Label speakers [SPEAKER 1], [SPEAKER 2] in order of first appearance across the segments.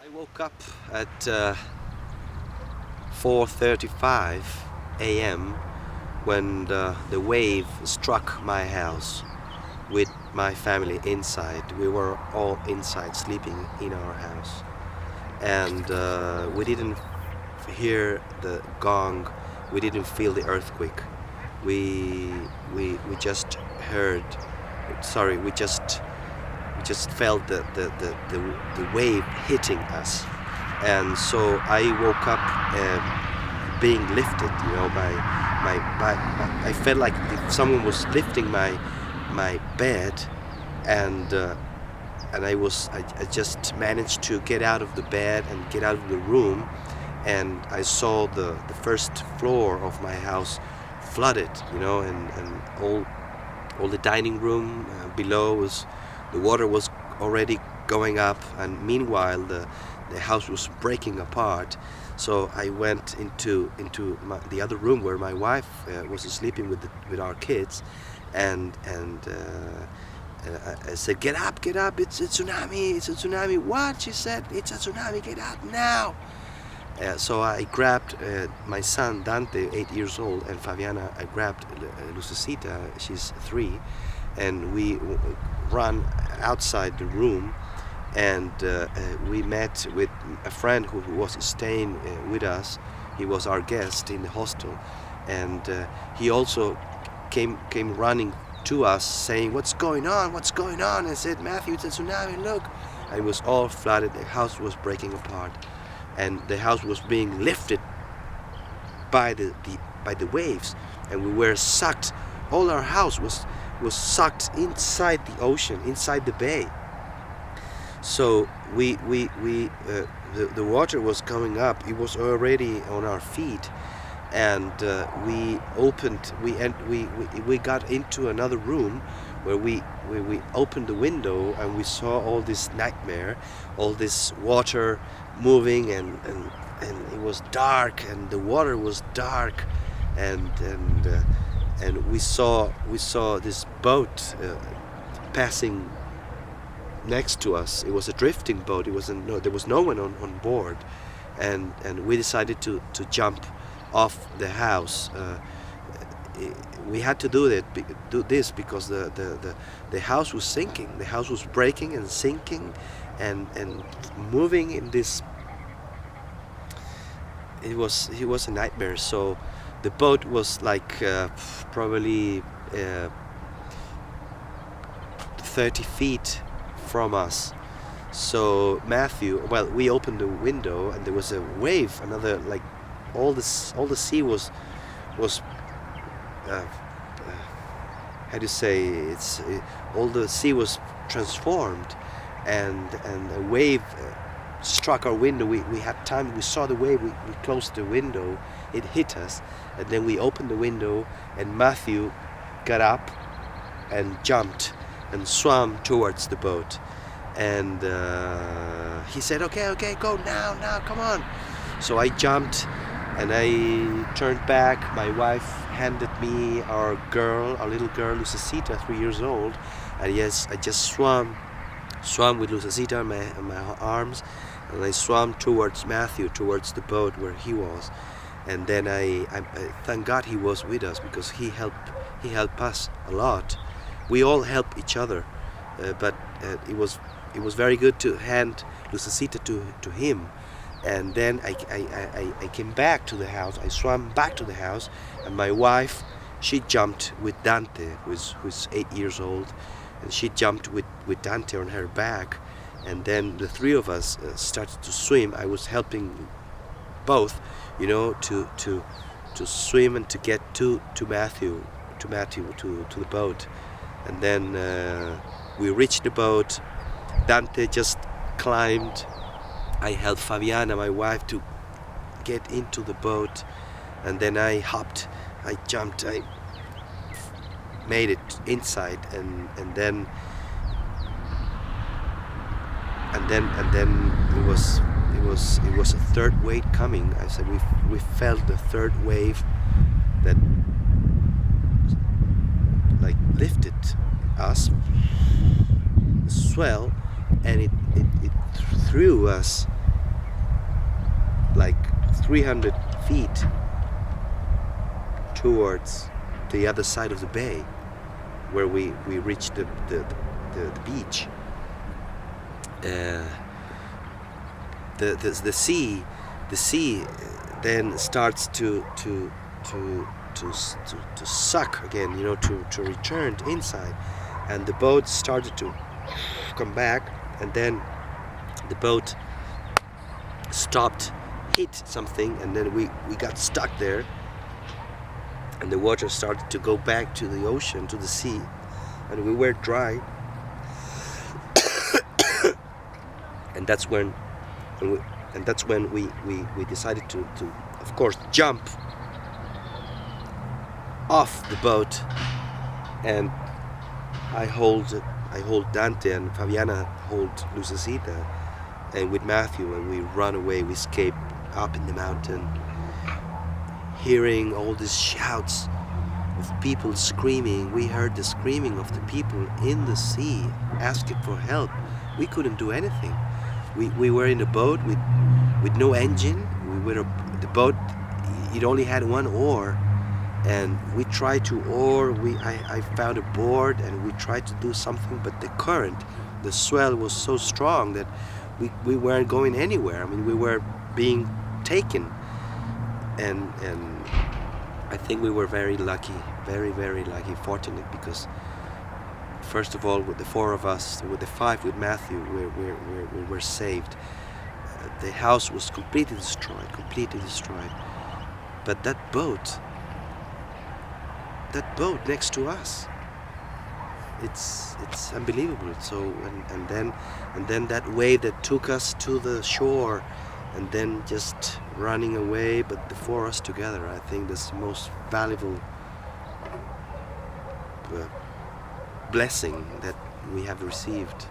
[SPEAKER 1] I woke up at 4:35 a.m. when the wave struck my house with my family inside. We were all inside sleeping in our house, and we didn't hear the gong. We didn't feel the earthquake. We just heard. Sorry, we just felt the wave hitting us, and so I woke up being lifted, by I felt like if someone was lifting my bed, and I just managed to get out of the bed and get out of the room, and I saw the first floor of my house flooded, and all the dining room below the water was already going up, and meanwhile the house was breaking apart. So I went into the other room where my wife was sleeping with our kids, and I said, get up, it's a tsunami. What? She said, it's a tsunami, get up now. So I grabbed my son Dante, 8 years old, and Fabiana. I grabbed Lucecita, she's 3, and we ran outside the room, and we met with a friend who was staying with us. He was our guest in the hostel, and he also came running to us saying, what's going on? I said, Matthew, it's a tsunami, look. And it was all flooded, the house was breaking apart, and the house was being lifted by the waves, and we were sucked. All our house was sucked inside the ocean, inside the bay. So the water was coming up. It was already on our feet, and we got into another room where we opened the window, and we saw all this nightmare, all this water moving, and it was dark, and the water was dark, and we saw this boat passing next to us. It was a drifting boat. There was no one on board, and we decided to jump off the house. We had to do this because the house was sinking. The house was breaking and sinking, and moving in this. It was a nightmare. So the boat was like probably 30 feet from us. So Matthew, we opened the window, and there was a wave. Another, like, all the sea was how do you say, all the sea was transformed, and a wave struck our window. We had time. We saw the wave. We closed the window. It hit us, and then we opened the window, and Matthew got up and jumped and swam towards the boat, and he said, okay, go now, come on. So I jumped, and I turned back. My wife handed me our little girl, Lucecita, 3 years old, and yes, I just swam with Lucecita in my arms, and I swam towards Matthew, towards the boat where he was. And then I thank God he was with us, because he helped us a lot. We all help each other, but it was very good to hand Lucecita to him. And then I came back to the house. I swam back to the house, and my wife, she jumped with Dante, who's 8 years old, and she jumped with Dante on her back, and then the three of us started to swim. I was helping both, to swim and to get to Matthew, to the boat. And then we reached the boat. Dante just climbed. I helped Fabiana, my wife, to get into the boat, and then I hopped, I jumped, I made it inside, and then it was a third wave coming. I said we felt the third wave that like lifted us, swell, and it threw us like 300 feet towards the other side of the bay, where we reached the beach. The sea then starts to suck again, to return inside, and the boat started to come back, and then the boat stopped, hit something, and then we got stuck there, and the water started to go back to the ocean, to the sea, and we were dry. And that's when we decided to of course jump off the boat, and I hold Dante, and Fabiana hold Lucecita, and with Matthew, and we run away. We escape up in the mountain, hearing all these shouts of people screaming. We heard the screaming of the people in the sea asking for help. We couldn't do anything. We were in a boat with no engine. The boat, it only had one oar, and we tried to oar. I found a board, and we tried to do something, but the current, the swell was so strong that we weren't going anywhere. I mean, we were being taken, and I think we were very lucky, very, very lucky, fortunate, because first of all, with the four of us, with the five, with Matthew, we were saved. The house was completely destroyed, but that boat next to us, it's unbelievable. So and then that wave that took us to the shore, and then just running away, but the four of us together, I think that's the most valuable blessing that we have received.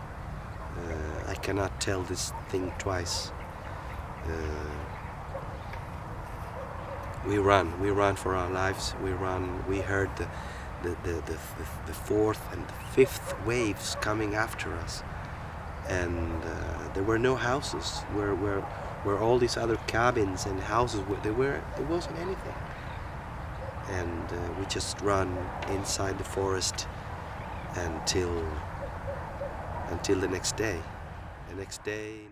[SPEAKER 1] I cannot tell this thing twice. We run for our lives. We heard the fourth and the fifth waves coming after us, and there were no houses where all these other cabins and houses there wasn't anything, and we just run inside the forest until the next day. The next day